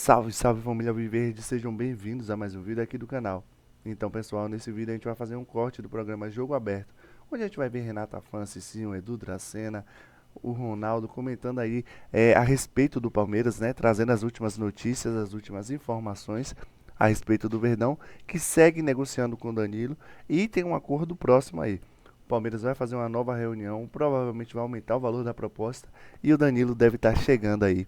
Salve, salve família Alviverde, sejam bem-vindos a mais um vídeo aqui do canal. Então pessoal, nesse vídeo a gente vai fazer um corte do programa Jogo Aberto, onde a gente vai ver Renata Fã, Cicinho, Edu Dracena, o Ronaldo comentando aí a respeito do Palmeiras, né, trazendo as últimas notícias, as últimas informações a respeito do Verdão, que segue negociando com o Danilo e tem um acordo próximo aí. O Palmeiras vai fazer uma nova reunião, provavelmente vai aumentar o valor da proposta e o Danilo deve estar chegando aí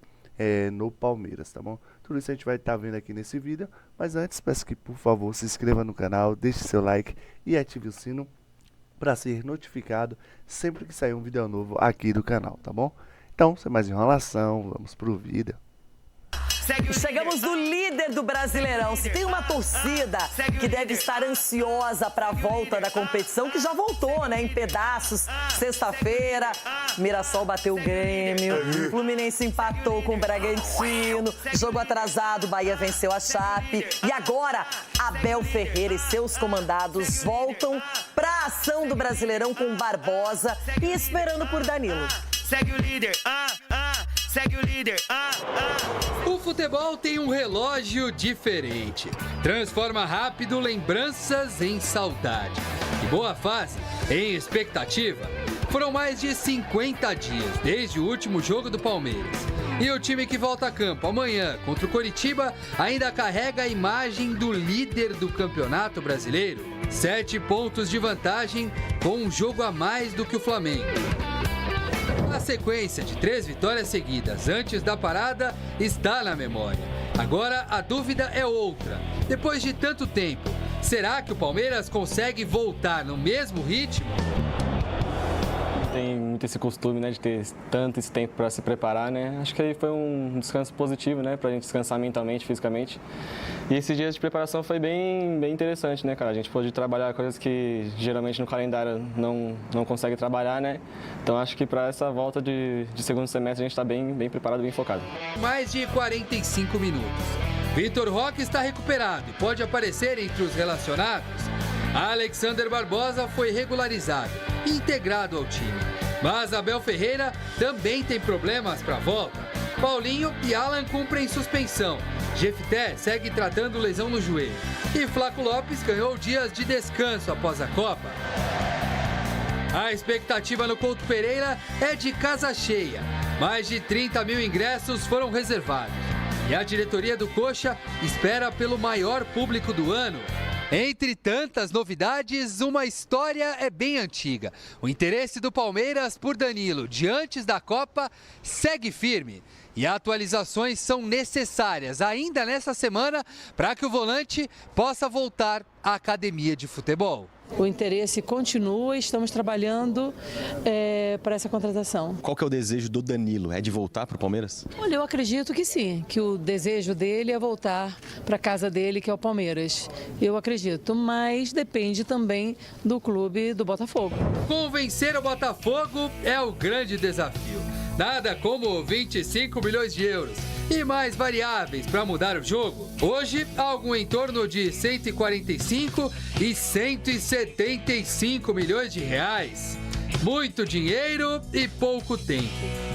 no Palmeiras, tá bom? Tudo isso a gente vai estar vendo aqui nesse vídeo, mas antes peço que por favor se inscreva no canal, deixe seu like e ative o sino para ser notificado sempre que sair um vídeo novo aqui do canal, tá bom? Então, sem mais enrolação, vamos pro vídeo. Chegamos no líder do Brasileirão. Se tem uma torcida que deve estar ansiosa para a volta da competição, que já voltou, né, em pedaços. Sexta-feira, Mirassol bateu o Grêmio, Fluminense empatou com o Bragantino, jogo atrasado, Bahia venceu a Chape. E agora, Abel Ferreira e seus comandados voltam para a ação do Brasileirão com Barbosa e esperando por Danilo. Segue o líder, segue o líder, O futebol tem um relógio diferente. Transforma rápido lembranças em saudade. E boa fase em expectativa. Foram mais de 50 dias desde o último jogo do Palmeiras. E o time que volta a campo amanhã contra o Coritiba ainda carrega a imagem do líder do Campeonato Brasileiro. 7 pontos de vantagem com um jogo a mais do que o Flamengo. A sequência de 3 vitórias seguidas antes da parada está na memória. Agora a dúvida é outra. Depois de tanto tempo, será que o Palmeiras consegue voltar no mesmo ritmo? Tem muito esse costume, né, de ter tanto esse tempo para se preparar, né? Acho que aí foi um descanso positivo, né, para a gente descansar mentalmente, fisicamente. E esses dias de preparação foi bem interessante, né, cara? A gente pôde trabalhar coisas que geralmente no calendário não consegue trabalhar, né? Então acho que para essa volta de segundo semestre a gente está bem preparado, bem focado. Mais de 45 minutos. Vitor Roque está recuperado e pode aparecer entre os relacionados. Alexander Barbosa foi regularizado e integrado ao time. Mas Abel Ferreira também tem problemas para a volta. Paulinho e Alan cumprem suspensão. Jefté segue tratando lesão no joelho. E Flaco Lopes ganhou dias de descanso após a Copa. A expectativa no Couto Pereira é de casa cheia. Mais de 30 mil ingressos foram reservados. E a diretoria do Coxa espera pelo maior público do ano. Entre tantas novidades, uma história é bem antiga. O interesse do Palmeiras por Danilo de antes da Copa segue firme. E atualizações são necessárias ainda nessa semana para que o volante possa voltar à academia de futebol. O interesse continua e estamos trabalhando para essa contratação. Qual que é o desejo do Danilo? É de voltar para o Palmeiras? Olha, eu acredito que sim, que o desejo dele é voltar para a casa dele, que é o Palmeiras. Eu acredito, mas depende também do clube do Botafogo. Convencer o Botafogo é o grande desafio. Nada como 25 milhões de euros e mais variáveis para mudar o jogo. Hoje, algo em torno de 145 e 175 milhões de reais. Muito dinheiro e pouco tempo.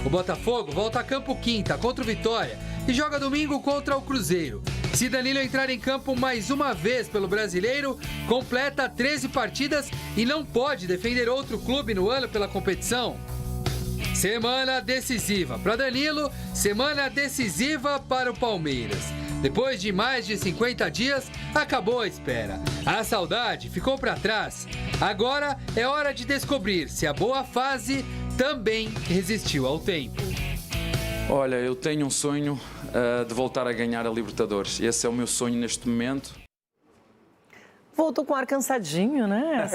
O Botafogo volta a campo quinta contra o Vitória e joga domingo contra o Cruzeiro. Se Danilo entrar em campo mais uma vez pelo Brasileiro, completa 13 partidas e não pode defender outro clube no ano pela competição. Semana decisiva para Danilo, semana decisiva para o Palmeiras. Depois de mais de 50 dias, acabou a espera. A saudade ficou para trás. Agora é hora de descobrir se a boa fase também resistiu ao tempo. Olha, eu tenho um sonho de voltar a ganhar a Libertadores. Esse é o meu sonho neste momento. Voltou com ar cansadinho, né?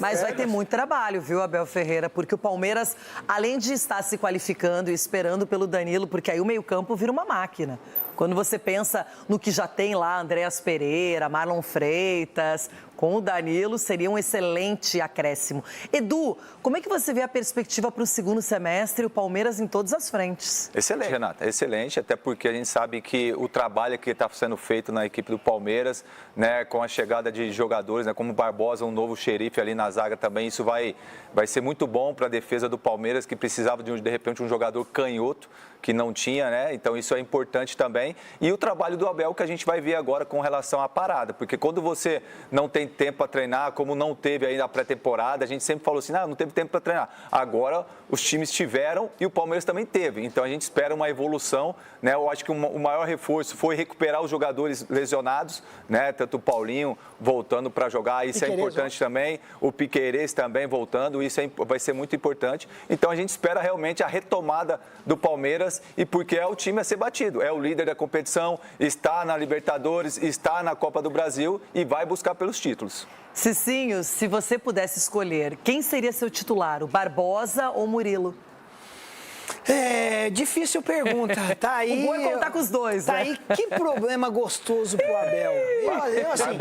Mas vai ter muito trabalho, viu, Abel Ferreira? Porque o Palmeiras, além de estar se qualificando e esperando pelo Danilo, porque aí o meio-campo vira uma máquina. Quando você pensa no que já tem lá, Andréas Pereira, Marlon Freitas, com o Danilo, seria um excelente acréscimo. Edu, como é que você vê a perspectiva para o segundo semestre e o Palmeiras em todas as frentes? Excelente, Renata, excelente, até porque a gente sabe que o trabalho que está sendo feito na equipe do Palmeiras, né, com a chegada de jogadores, né, como o Barbosa, um novo xerife ali na zaga também, isso vai ser muito bom para a defesa do Palmeiras, que precisava de repente um jogador canhoto, que não tinha, né? Então isso é importante também. E o trabalho do Abel que a gente vai ver agora com relação à parada, porque quando você não tem tempo para treinar, como não teve aí na pré-temporada, a gente sempre falou assim, não teve tempo para treinar. Agora os times tiveram e o Palmeiras também teve. Então a gente espera uma evolução, né? Eu acho que o maior reforço foi recuperar os jogadores lesionados, né? Tanto o Paulinho voltando para jogar, isso é importante também. O Piquerez também voltando, isso vai ser muito importante. Então a gente espera realmente a retomada do Palmeiras e porque é o time a ser batido. É o líder da competição, está na Libertadores, está na Copa do Brasil e vai buscar pelos títulos. Cicinho, se você pudesse escolher, quem seria seu titular, o Barbosa ou o Murilo? É, difícil pergunta. Tá aí. O bom é contar com os dois, tá né? aí, que problema gostoso pro Abel. Eu assim,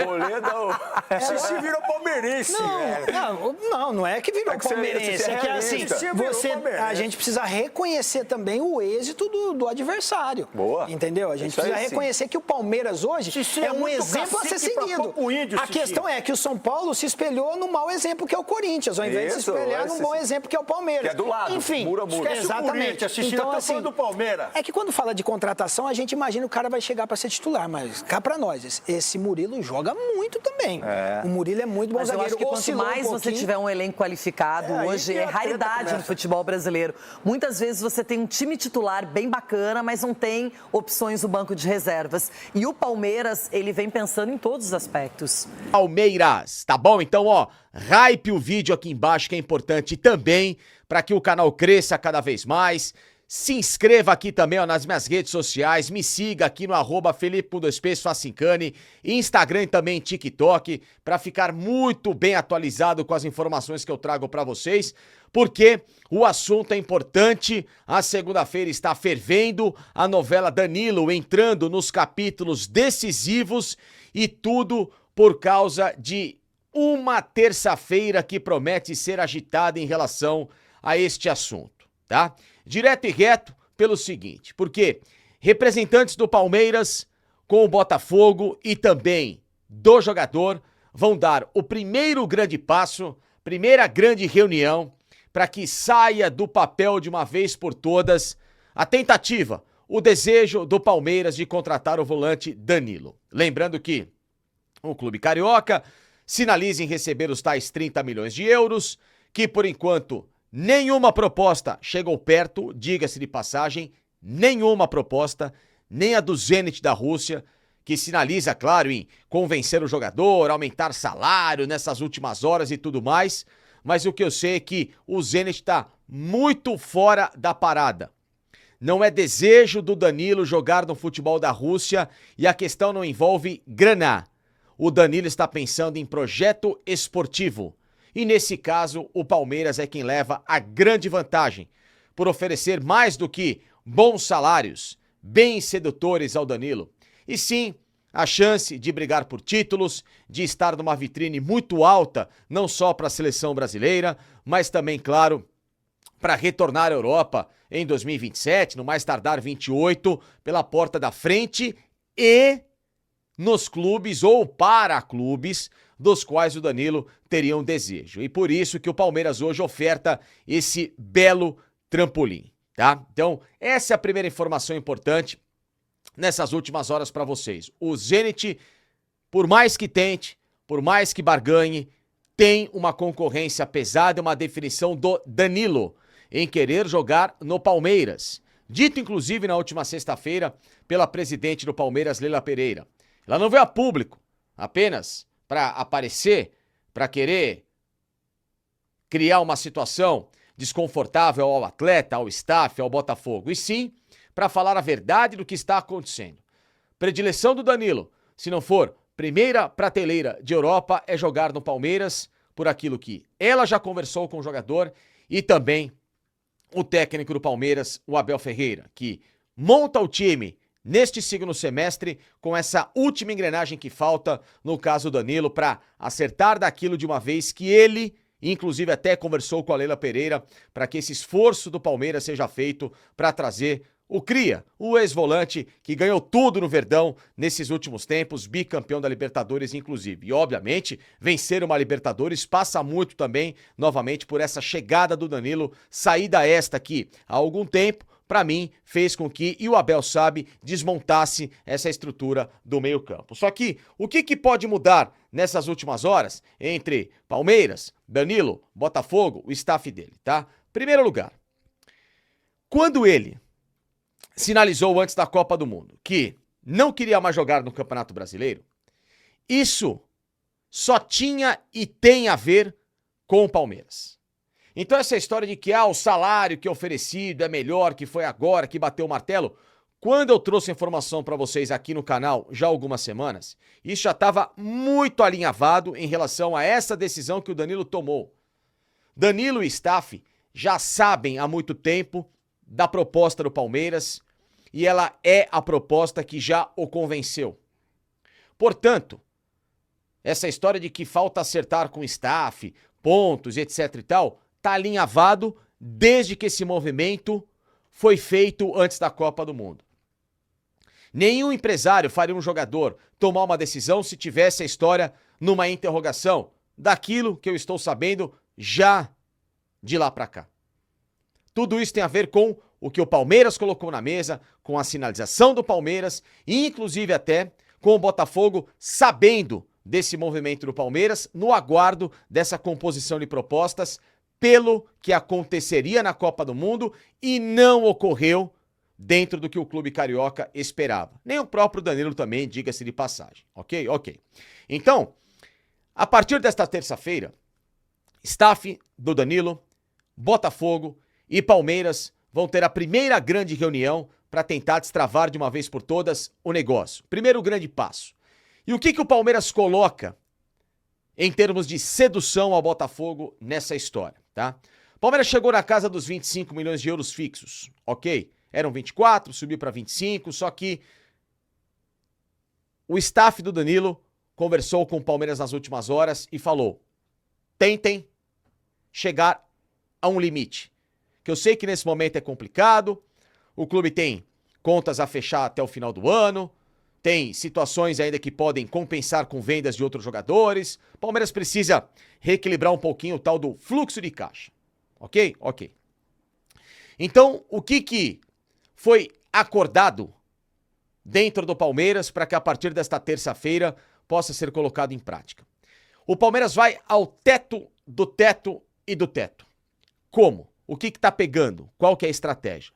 Você virou palmeirense. Não é que virou palmeirense. É que assim, a gente precisa reconhecer também o êxito do adversário. Boa. Entendeu? A gente precisa reconhecer que o Palmeiras hoje é um exemplo a ser seguido. A questão é que o São Paulo se espelhou no mau exemplo que é o Corinthians, ao invés de se espelhar no bom exemplo que é o Palmeiras. Que é do lado. Enfim, exatamente. Então, assim, do Palmeiras. É que quando fala de contratação, a gente imagina o cara vai chegar para ser titular, mas cá para nós, esse Murilo joga muito também. O Murilo é muito bom zagueiro. Mas eu acho que quanto mais você tiver um elenco qualificado hoje, é raridade no futebol brasileiro. Muitas vezes você tem um time titular bem bacana, mas não tem opções no banco de reservas. E o Palmeiras, ele vem pensando em todos os aspectos. Palmeiras, tá bom? Então, ó, hype o vídeo aqui embaixo que é importante também para que o canal cresça cada vez mais. Se inscreva aqui também, ó, nas minhas redes sociais, me siga aqui no @Felipe_Facincani, Instagram e também TikTok, para ficar muito bem atualizado com as informações que eu trago para vocês, porque o assunto é importante. A segunda-feira está fervendo, a novela Danilo entrando nos capítulos decisivos e tudo por causa de uma terça-feira que promete ser agitada em relação a este assunto, tá? Direto e reto pelo seguinte, porque representantes do Palmeiras com o Botafogo e também do jogador vão dar o primeiro grande passo, primeira grande reunião para que saia do papel de uma vez por todas a tentativa, o desejo do Palmeiras de contratar o volante Danilo. Lembrando que o clube carioca sinaliza em receber os tais 30 milhões de euros, que por enquanto nenhuma proposta chegou perto, diga-se de passagem, nenhuma proposta, nem a do Zenit da Rússia, que sinaliza, claro, em convencer o jogador, aumentar salário nessas últimas horas e tudo mais, mas o que eu sei é que o Zenit está muito fora da parada. Não é desejo do Danilo jogar no futebol da Rússia e a questão não envolve grana. O Danilo está pensando em projeto esportivo. E nesse caso, o Palmeiras é quem leva a grande vantagem, por oferecer mais do que bons salários, bem sedutores ao Danilo. E sim, a chance de brigar por títulos, de estar numa vitrine muito alta, não só para a seleção brasileira, mas também, claro, para retornar à Europa em 2027, no mais tardar 28, pela porta da frente e nos clubes ou para clubes dos quais o Danilo teria um desejo. E por isso que o Palmeiras hoje oferta esse belo trampolim, tá? Então, essa é a primeira informação importante nessas últimas horas para vocês. O Zenit, por mais que tente, por mais que barganhe, tem uma concorrência pesada, uma definição do Danilo em querer jogar no Palmeiras. Dito, inclusive, na última sexta-feira, pela presidente do Palmeiras, Leila Pereira. Ela não veio a público apenas para aparecer, para querer criar uma situação desconfortável ao atleta, ao staff, ao Botafogo, e sim para falar a verdade do que está acontecendo. Predileção do Danilo, se não for primeira prateleira de Europa, é jogar no Palmeiras por aquilo que ela já conversou com o jogador e também o técnico do Palmeiras, o Abel Ferreira, que monta o time neste segundo semestre, com essa última engrenagem que falta, no caso do Danilo, para acertar daquilo de uma vez que ele, inclusive até conversou com a Leila Pereira, para que esse esforço do Palmeiras seja feito para trazer o Cria, o ex-volante que ganhou tudo no Verdão nesses últimos tempos, bicampeão da Libertadores inclusive. E obviamente, vencer uma Libertadores passa muito também, novamente, por essa chegada do Danilo, saída esta aqui há algum tempo, para mim, fez com que, e o Abel sabe, desmontasse essa estrutura do meio-campo. Só que, o que pode mudar nessas últimas horas entre Palmeiras, Danilo, Botafogo, o staff dele, tá? Primeiro lugar, quando ele sinalizou antes da Copa do Mundo que não queria mais jogar no Campeonato Brasileiro, isso só tinha e tem a ver com o Palmeiras. Então essa história de que o salário que é oferecido é melhor, que foi agora, que bateu o martelo, quando eu trouxe a informação para vocês aqui no canal já há algumas semanas, isso já estava muito alinhavado em relação a essa decisão que o Danilo tomou. Danilo e staff já sabem há muito tempo da proposta do Palmeiras e ela é a proposta que já o convenceu. Portanto, essa história de que falta acertar com o staff, pontos, etc e tal, tá alinhavado desde que esse movimento foi feito antes da Copa do Mundo. Nenhum empresário faria um jogador tomar uma decisão se tivesse a história numa interrogação daquilo que eu estou sabendo já de lá pra cá. Tudo isso tem a ver com o que o Palmeiras colocou na mesa, com a sinalização do Palmeiras e inclusive até com o Botafogo sabendo desse movimento do Palmeiras, no aguardo dessa composição de propostas, pelo que aconteceria na Copa do Mundo e não ocorreu dentro do que o clube carioca esperava. Nem o próprio Danilo também, diga-se de passagem, ok? Ok. Então, a partir desta terça-feira, staff do Danilo, Botafogo e Palmeiras vão ter a primeira grande reunião para tentar destravar de uma vez por todas o negócio. Primeiro grande passo. E o que o Palmeiras coloca em termos de sedução ao Botafogo nessa história, tá? O Palmeiras chegou na casa dos 25 milhões de euros fixos, ok? Eram 24, subiu para 25, só que o staff do Danilo conversou com o Palmeiras nas últimas horas e falou: tentem chegar a um limite, que eu sei que nesse momento é complicado, o clube tem contas a fechar até o final do ano, tem situações ainda que podem compensar com vendas de outros jogadores. O Palmeiras precisa reequilibrar um pouquinho o tal do fluxo de caixa. Ok? Ok. Então, o que foi acordado dentro do Palmeiras para que a partir desta terça-feira possa ser colocado em prática? O Palmeiras vai ao teto do teto e do teto. Como? O que tá pegando? Qual que é a estratégia?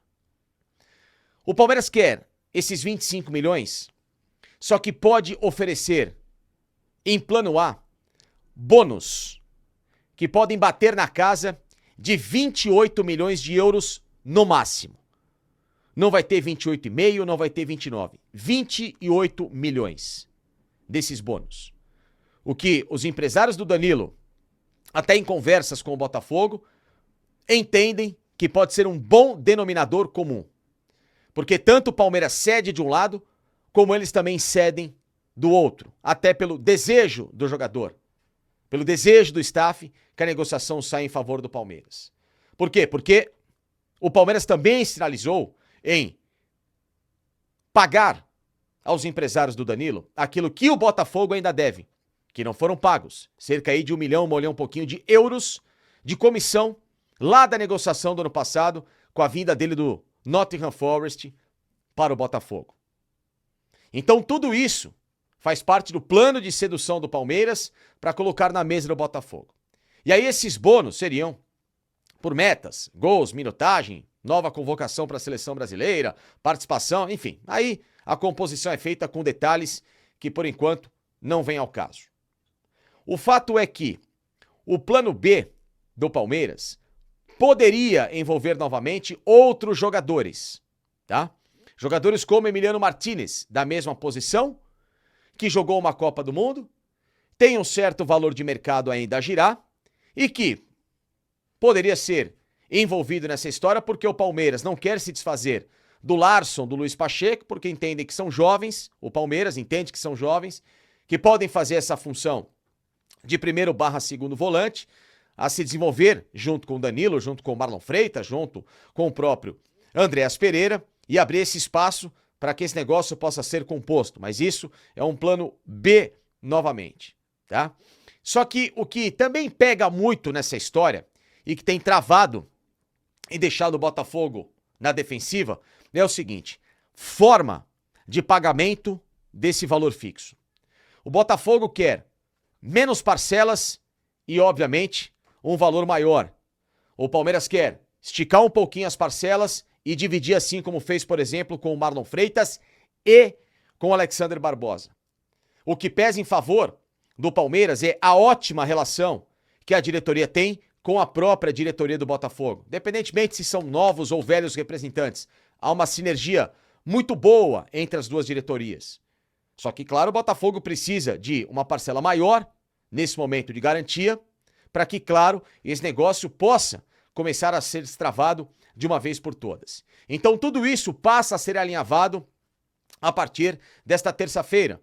O Palmeiras quer esses 25 milhões... só que pode oferecer, em plano A, bônus que podem bater na casa de 28 milhões de euros no máximo. Não vai ter 28,5, não vai ter 29. 28 milhões desses bônus. O que os empresários do Danilo, até em conversas com o Botafogo, entendem que pode ser um bom denominador comum. Porque tanto o Palmeiras cede de um lado, como eles também cedem do outro, até pelo desejo do jogador, pelo desejo do staff, que a negociação saia em favor do Palmeiras. Por quê? Porque o Palmeiras também sinalizou em pagar aos empresários do Danilo aquilo que o Botafogo ainda deve, que não foram pagos, cerca aí de 1 milhão, um pouquinho de euros de comissão lá da negociação do ano passado, com a vinda dele do Nottingham Forest para o Botafogo. Então tudo isso faz parte do plano de sedução do Palmeiras para colocar na mesa do Botafogo. E aí esses bônus seriam por metas, gols, minutagem, nova convocação para a seleção brasileira, participação, enfim. Aí a composição é feita com detalhes que por enquanto não vem ao caso. O fato é que o plano B do Palmeiras poderia envolver novamente outros jogadores, tá? Jogadores como Emiliano Martínez, da mesma posição, que jogou uma Copa do Mundo, tem um certo valor de mercado ainda a girar e que poderia ser envolvido nessa história porque o Palmeiras não quer se desfazer do Larson, do Luiz Pacheco, porque entendem que são jovens, o Palmeiras entende que são jovens, que podem fazer essa função de primeiro / segundo volante, a se desenvolver junto com o Danilo, junto com o Marlon Freitas, junto com o próprio Andreas Pereira, e abrir esse espaço para que esse negócio possa ser composto. Mas isso é um plano B novamente, tá? Só que o que também pega muito nessa história e que tem travado e deixado o Botafogo na defensiva é o seguinte: forma de pagamento desse valor fixo. O Botafogo quer menos parcelas e, obviamente, um valor maior. O Palmeiras quer esticar um pouquinho as parcelas e dividir assim como fez, por exemplo, com o Marlon Freitas e com o Alexander Barbosa. O que pesa em favor do Palmeiras é a ótima relação que a diretoria tem com a própria diretoria do Botafogo. Independentemente se são novos ou velhos representantes, há uma sinergia muito boa entre as duas diretorias. Só que, claro, o Botafogo precisa de uma parcela maior, nesse momento de garantia, para que, claro, esse negócio possa começar a ser destravado de uma vez por todas. Então, tudo isso passa a ser alinhavado a partir desta terça-feira.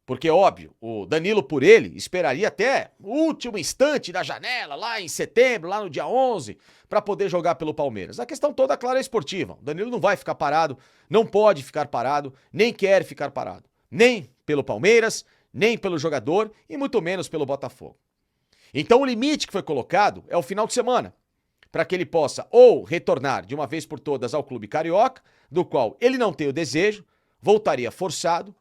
Porque, óbvio, o Danilo, por ele, esperaria até o último instante da janela, lá em setembro, lá no dia 11, para poder jogar pelo Palmeiras. A questão toda, claro, é esportiva. O Danilo não vai ficar parado, não pode ficar parado, nem quer ficar parado. Nem pelo Palmeiras, nem pelo jogador e muito menos pelo Botafogo. Então, o limite que foi colocado é o final de semana, para que ele possa ou retornar de uma vez por todas ao clube carioca, do qual ele não tem o desejo, voltaria forçado,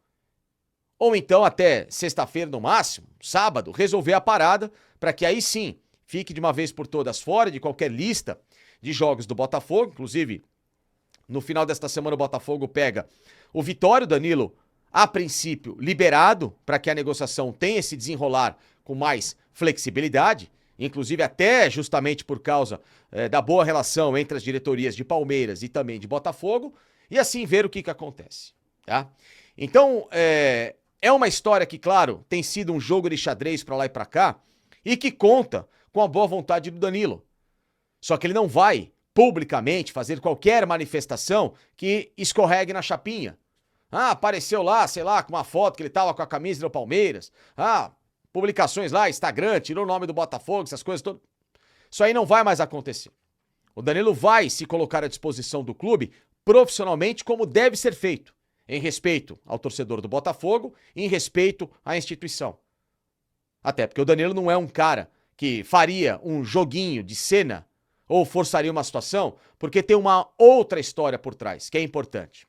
ou então até sexta-feira no máximo, sábado, resolver a parada para que aí sim fique de uma vez por todas fora de qualquer lista de jogos do Botafogo. Inclusive, no final desta semana o Botafogo pega o Vitória, o Danilo, a princípio, liberado para que a negociação tenha esse desenrolar com mais flexibilidade, inclusive até justamente por causa da boa relação entre as diretorias de Palmeiras e também de Botafogo, e assim ver o que acontece, tá? Então, é uma história que, claro, tem sido um jogo de xadrez pra lá e pra cá e que conta com a boa vontade do Danilo. Só que ele não vai publicamente fazer qualquer manifestação que escorregue na chapinha. Ah, apareceu lá, sei lá, com uma foto que ele tava com a camisa do Palmeiras. Ah, publicações lá, Instagram, tirou o nome do Botafogo, essas coisas todas. Isso aí não vai mais acontecer. O Danilo vai se colocar à disposição do clube profissionalmente como deve ser feito. Em respeito ao torcedor do Botafogo e em respeito à instituição. Até porque o Danilo não é um cara que faria um joguinho de cena ou forçaria uma situação, porque tem uma outra história por trás, que é importante.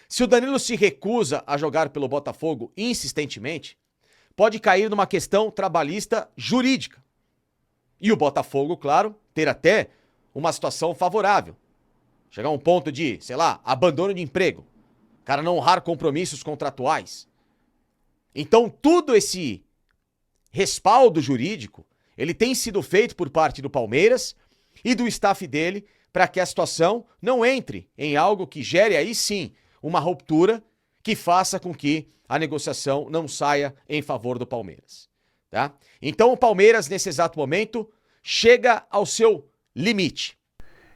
Se o Danilo se recusa a jogar pelo Botafogo insistentemente, pode cair numa questão trabalhista jurídica. E o Botafogo, claro, ter até uma situação favorável. Chegar a um ponto de, sei lá, abandono de emprego. O cara não honrar compromissos contratuais. Então, tudo esse respaldo jurídico, ele tem sido feito por parte do Palmeiras e do staff dele para que a situação não entre em algo que gere aí sim uma ruptura que faça com que a negociação não saia em favor do Palmeiras, tá? Então, o Palmeiras, nesse exato momento, chega ao seu limite.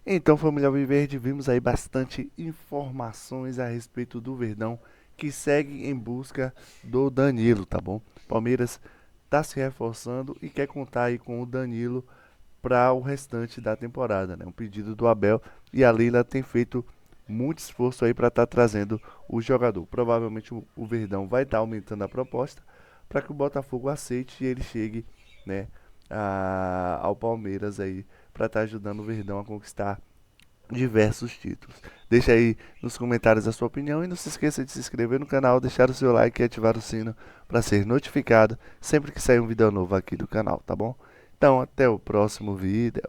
Então, família Alviverde, vimos aí bastante informações a respeito do Verdão, que segue em busca do Danilo, tá bom? Palmeiras tá se reforçando e quer contar aí com o Danilo para o restante da temporada, né? Um pedido do Abel, e a Leila tem feito muito esforço aí para estar trazendo o jogador. Provavelmente o Verdão vai estar aumentando a proposta para que o Botafogo aceite e ele chegue, né, ao Palmeiras aí, para estar ajudando o Verdão a conquistar diversos títulos. Deixa aí nos comentários a sua opinião e não se esqueça de se inscrever no canal, deixar o seu like e ativar o sino para ser notificado sempre que sair um vídeo novo aqui do canal, tá bom? Então, até o próximo vídeo.